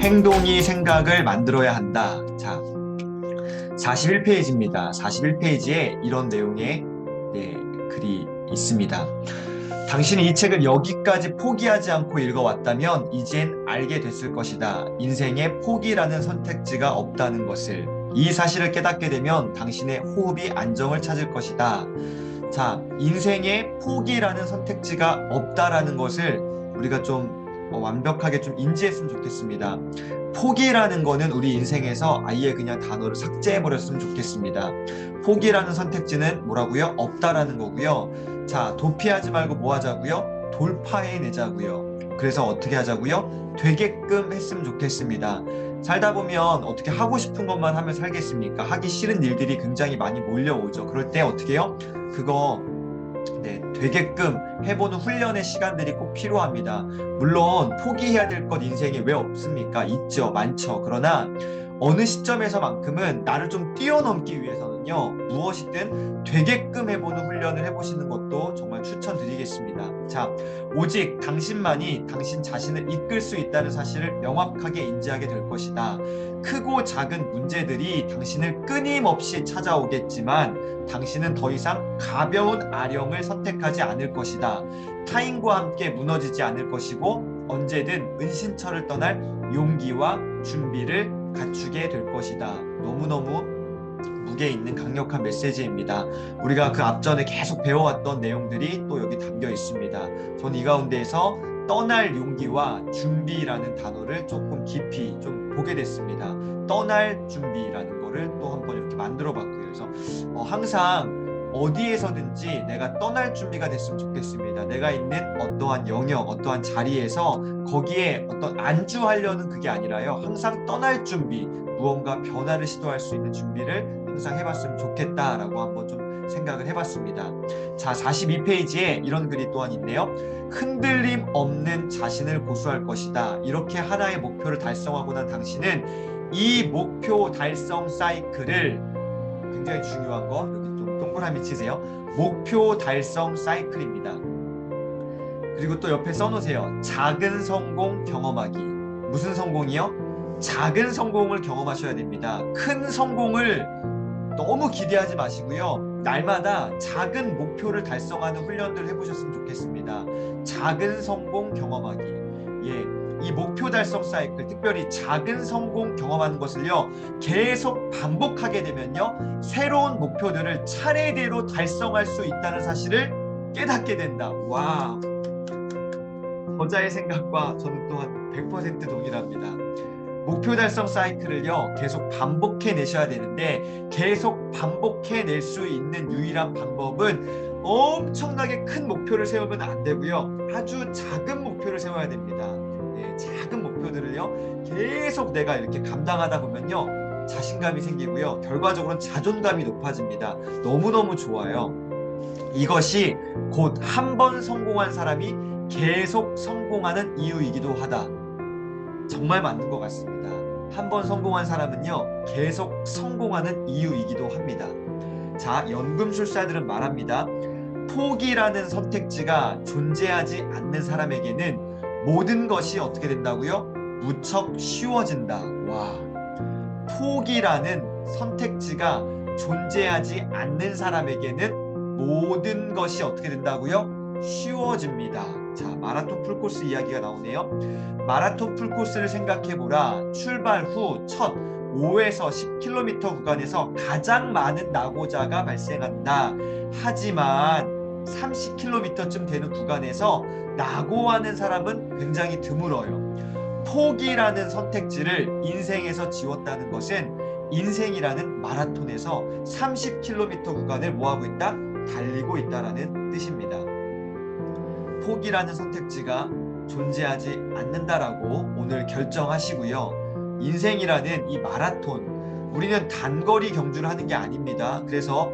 행동이 생각을 만들어야 한다. 자, 41페이지입니다. 41페이지에 이런 내용의 글이 있습니다. 당신이 이 책을 여기까지 포기하지 않고 읽어왔다면 이젠 알게 됐을 것이다. 인생에 포기라는 선택지가 없다는 것을. 이 사실을 깨닫게 되면 당신의 호흡이 안정을 찾을 것이다. 자, 인생에 포기라는 선택지가 없다라는 것을 우리가 좀 완벽하게 좀 인지했으면 좋겠습니다. 포기라는 거는 우리 인생에서 아예 그냥 단어를 삭제해버렸으면 좋겠습니다. 포기라는 선택지는 뭐라고요? 없다라는 거고요. 자, 도피하지 말고 뭐 하자고요? 돌파해내자고요. 그래서 어떻게 하자고요? 되게끔 했으면 좋겠습니다. 살다 보면 어떻게 하고 싶은 것만 하면 살겠습니까? 하기 싫은 일들이 굉장히 많이 몰려오죠. 그럴 때 어떻게 해요? 그거 되게끔 해보는 훈련의 시간들이 꼭 필요합니다. 물론 포기해야 될 것 인생에 왜 없습니까? 있죠. 많죠. 그러나 어느 시점에서만큼은 나를 좀 뛰어넘기 위해서는요, 무엇이든 되게끔 해보는 훈련을 해보시는 것도 정말 추천드리겠습니다. 자, 오직 당신만이 당신 자신을 이끌 수 있다는 사실을 명확하게 인지하게 될 것이다. 크고 작은 문제들이 당신을 끊임없이 찾아오겠지만 당신은 더 이상 가벼운 아령을 선택하지 않을 것이다. 타인과 함께 무너지지 않을 것이고 언제든 은신처를 떠날 용기와 준비를 갖추게 될 것이다. 너무너무 무게 있는 강력한 메시지입니다. 우리가 그 앞전에 계속 배워왔던 내용들이 또 여기 담겨 있습니다. 저는 이 가운데에서 떠날 용기와 준비라는 단어를 조금 깊이 좀 보게 됐습니다. 떠날 준비라는 거를 또 한번 이렇게 만들어 봤고요. 그래서 항상 어디에서든지 내가 떠날 준비가 됐으면 좋겠습니다. 내가 있는 어떠한 영역, 어떠한 자리에서 거기에 어떤 안주하려는 그게 아니라요. 항상 떠날 준비, 무언가 변화를 시도할 수 있는 준비를 항상 해봤으면 좋겠다라고 한번 좀 생각을 해봤습니다. 자, 42페이지에 이런 글이 또한 있네요. 흔들림 없는 자신을 고수할 것이다. 이렇게 하나의 목표를 달성하고 난 당신은 이 목표 달성 사이클을, 굉장히 중요한 거 여기 좀 동그라미 치세요. 목표 달성 사이클입니다. 그리고 또 옆에 써놓으세요. 작은 성공 경험하기. 무슨 성공이요? 작은 성공을 경험하셔야 됩니다. 큰 성공을 너무 기대하지 마시고요. 날마다 작은 목표를 달성하는 훈련들 해보셨으면 좋겠습니다. 작은 성공 경험하기. 이 목표 달성 사이클, 특별히 작은 성공 경험하는 것을요, 계속 반복하게 되면요, 새로운 목표들을 차례대로 달성할 수 있다는 사실을 깨닫게 된다. 와, 저자의 생각과 저는 또한 100% 동일합니다. 목표 달성 사이클을요, 계속 반복해 내셔야 되는데, 계속 반복해 낼 수 있는 유일한 방법은 엄청나게 큰 목표를 세우면 안 되고요, 아주 작은 목표를 세워야 됩니다. 작은 목표들을요, 계속 내가 이렇게 감당하다 보면요, 자신감이 생기고요, 결과적으로는 자존감이 높아집니다. 너무너무 좋아요. 이것이 곧 한 번 성공한 사람이 계속 성공하는 이유이기도 하다. 정말 맞는 것 같습니다. 한 번 성공한 사람은요, 계속 성공하는 이유이기도 합니다. 자, 연금술사들은 말합니다. 포기라는 선택지가 존재하지 않는 사람에게는 모든 것이 어떻게 된다고요? 무척 쉬워진다. 와, 포기라는 선택지가 존재하지 않는 사람에게는 모든 것이 어떻게 된다고요? 쉬워집니다. 자, 마라톤 풀코스 이야기가 나오네요. 마라톤 풀코스를 생각해보라. 출발 후 첫 5에서 10km 구간에서 가장 많은 낙오자가 발생한다. 하지만 30km쯤 되는 구간에서 낙오하는 사람은 굉장히 드물어요. 포기라는 선택지를 인생에서 지웠다는 것은 인생이라는 마라톤에서 30km 구간을 뭐하고 있다? 달리고 있다라는 뜻입니다. 포기라는 선택지가 존재하지 않는다라고 오늘 결정하시고요. 인생이라는 이 마라톤, 우리는 단거리 경주를 하는 게 아닙니다. 그래서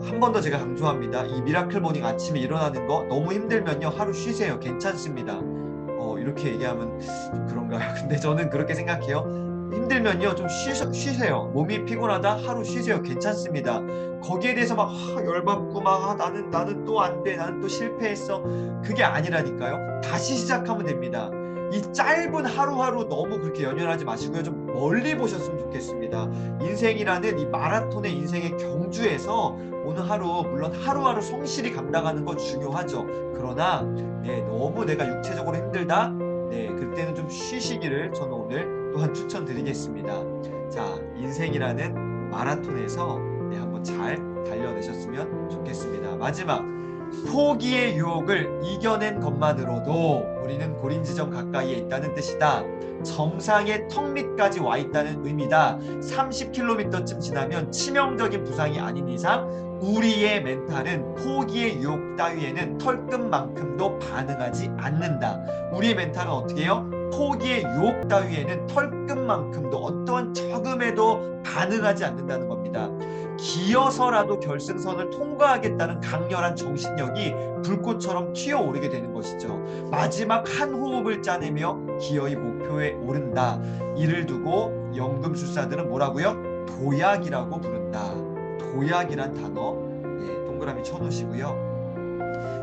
한 번 더 제가 강조합니다. 이 미라클 모닝 아침에 일어나는 거 너무 힘들면요, 하루 쉬세요. 괜찮습니다. 이렇게 얘기하면 좀 그런가요? 근데 저는 그렇게 생각해요. 힘들면요 좀 쉬세요. 몸이 피곤하다 하루 쉬세요. 괜찮습니다. 거기에 대해서 막 열받고 막 나는 또 안 돼, 나는 또 실패했어, 그게 아니라니까요. 다시 시작하면 됩니다. 이 짧은 하루하루 너무 그렇게 연연하지 마시고요. 좀 멀리 보셨으면 좋겠습니다. 인생이라는 이 마라톤의 인생의 경주에서 오늘 하루, 물론 하루하루 성실히 감당하는 건 중요하죠. 그러나 너무 내가 육체적으로 힘들다, 그때는 좀 쉬시기를 저는 오늘 또한 추천드리겠습니다. 자, 인생이라는 마라톤에서 한번 잘 달려내셨으면 좋겠습니다. 마지막, 포기의 유혹을 이겨낸 것만으로도 우리는 고린 지점 가까이에 있다는 뜻이다. 정상의 턱 밑까지 와 있다는 의미다. 30km쯤 지나면 치명적인 부상이 아닌 이상 우리의 멘탈은 포기의 유혹 따위에는 털끝만큼도 반응하지 않는다. 우리의 멘탈은 어떻게 해요? 포기의 유혹 따위에는 털끝만큼도 어떠한 저금에도 반응하지 않는다는 겁니다. 기어서라도 결승선을 통과하겠다는 강렬한 정신력이 불꽃처럼 튀어오르게 되는 것이죠. 마지막 한 호흡을 짜내며 기어이 목표에 오른다. 이를 두고 연금술사들은 뭐라고요? 도약이라고 부른다. 도약이란 단어 동그라미 쳐놓으시고요.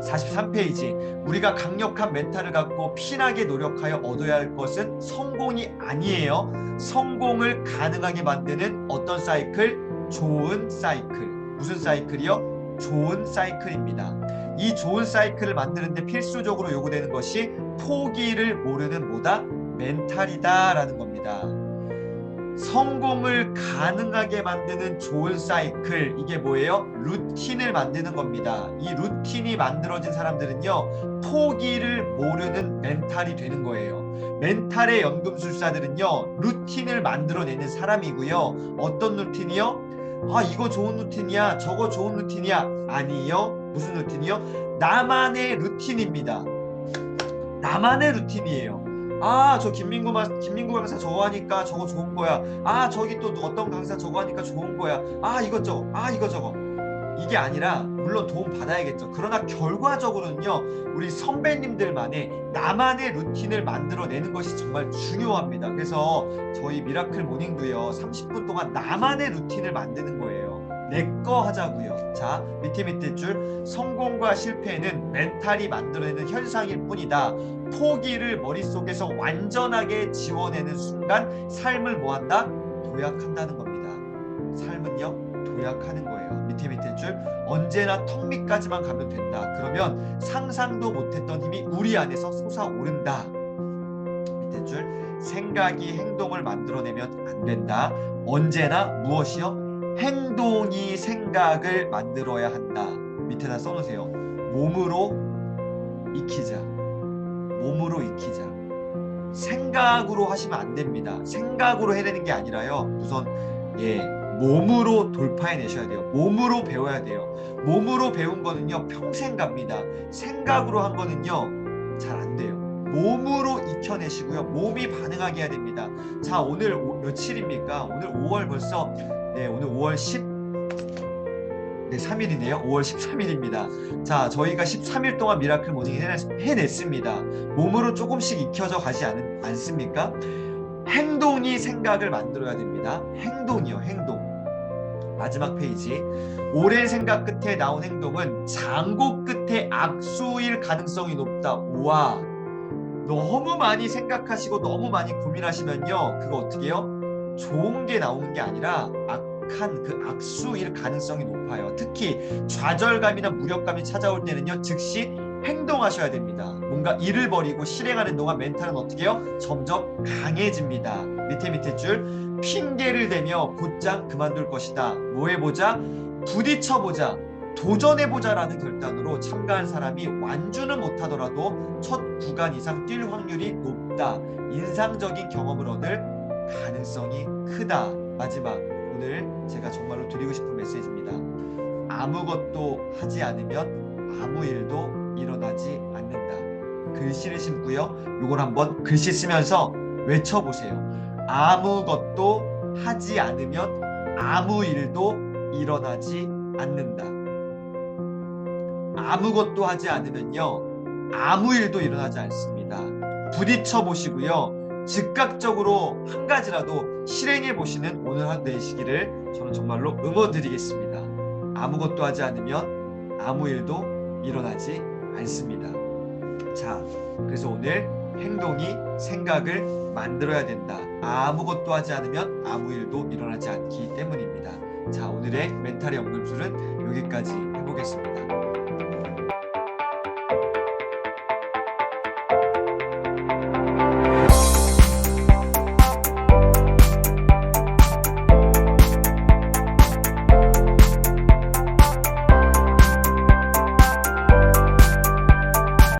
43페이지, 우리가 강력한 멘탈을 갖고 피나게 노력하여 얻어야 할 것은 성공이 아니에요. 성공을 가능하게 만드는 어떤 사이클? 좋은 사이클. 무슨 사이클이요? 좋은 사이클입니다. 이 좋은 사이클을 만드는데 필수적으로 요구되는 것이 포기를 모르는 뭐다? 멘탈이다 라는 겁니다. 성공을 가능하게 만드는 좋은 사이클, 이게 뭐예요? 루틴을 만드는 겁니다. 이 루틴이 만들어진 사람들은요 포기를 모르는 멘탈이 되는 거예요. 멘탈의 연금술사들은요 루틴을 만들어내는 사람이고요. 어떤 루틴이요? 아, 이거 좋은 루틴이야, 저거 좋은 루틴이야. 아니요. 무슨 루틴이요? 나만의 루틴입니다. 나만의 루틴이에요. 아, 저 김민구 강사 저거 하니까 저거 좋은 거야. 아, 저기 또 어떤 강사 저거 하니까 좋은 거야. 아, 이것저것. 아, 이거저거. 이게 아니라 물론 도움 받아야겠죠. 그러나 결과적으로는요 우리 선배님들만의 나만의 루틴을 만들어내는 것이 정말 중요합니다. 그래서 저희 미라클 모닝도요 30분 동안 나만의 루틴을 만드는 거예요. 내 거 하자고요. 자, 밑에 줄, 성공과 실패는 멘탈이 만들어내는 현상일 뿐이다. 포기를 머릿속에서 완전하게 지워내는 순간 삶을 뭐한다? 도약한다는 겁니다. 삶은요 도약하는 거예요. 밑에 줄, 언제나 턱 밑까지만 가면 된다. 그러면 상상도 못했던 힘이 우리 안에서 솟아오른다. 밑에 줄, 생각이 행동을 만들어내면 안 된다. 언제나 무엇이요? 행동이 생각을 만들어야 한다. 밑에다 써놓으세요. 몸으로 익히자. 몸으로 익히자. 생각으로 하시면 안 됩니다. 생각으로 해내는 게 아니라요 우선 몸으로 돌파해내셔야 돼요. 몸으로 배워야 돼요. 몸으로 배운 거는요 평생 갑니다. 생각으로 한 거는요 잘 안 돼요. 몸으로 익혀내시고요. 몸이 반응하게 해야 됩니다. 자, 오늘 며칠입니까? 오늘 5월 벌써 오늘 5월 3일이네요. 5월 13일입니다. 자, 저희가 13일 동안 미라클 모닝 해냈습니다. 몸으로 조금씩 익혀져 가지 않습니까? 행동이 생각을 만들어야 됩니다. 행동이요, 행동. 마지막 페이지, 오랜 생각 끝에 나온 행동은 장고 끝에 악수일 가능성이 높다. 우와, 너무 많이 생각하시고 너무 많이 고민하시면요 그거 어떻게 해요? 좋은 게 나오는 게 아니라 악한 그 악수일 가능성이 높아요. 특히 좌절감이나 무력감이 찾아올 때는요 즉시 행동하셔야 됩니다. 뭔가 일을 벌이고 실행하는 동안 멘탈은 어떻게 해요? 점점 강해집니다. 밑에 줄, 핑계를 대며 곧장 그만둘 것이다. 뭐 해보자? 부딪혀보자. 도전해보자라는 결단으로 참가한 사람이 완주는 못하더라도 첫 구간 이상 뛸 확률이 높다. 인상적인 경험을 얻을 가능성이 크다. 마지막, 오늘 제가 정말로 드리고 싶은 메시지입니다. 아무것도 하지 않으면 아무 일도 일어나지 않는다. 글씨를 심고요. 요걸 한번 글씨 쓰면서 외쳐보세요. 아무것도 하지 않으면 아무 일도 일어나지 않는다. 아무것도 하지 않으면요 아무 일도 일어나지 않습니다. 부딪혀 보시고요 즉각적으로 한 가지라도 실행해 보시는 오늘 하루 되시기를 저는 정말로 응원드리겠습니다. 아무것도 하지 않으면 아무 일도 일어나지 않습니다. 자, 그래서 오늘 행동이 생각을 만들어야 된다. 아무것도 하지 않으면 아무 일도 일어나지 않기 때문입니다. 자, 오늘의 멘탈의 연금술은 여기까지 해보겠습니다.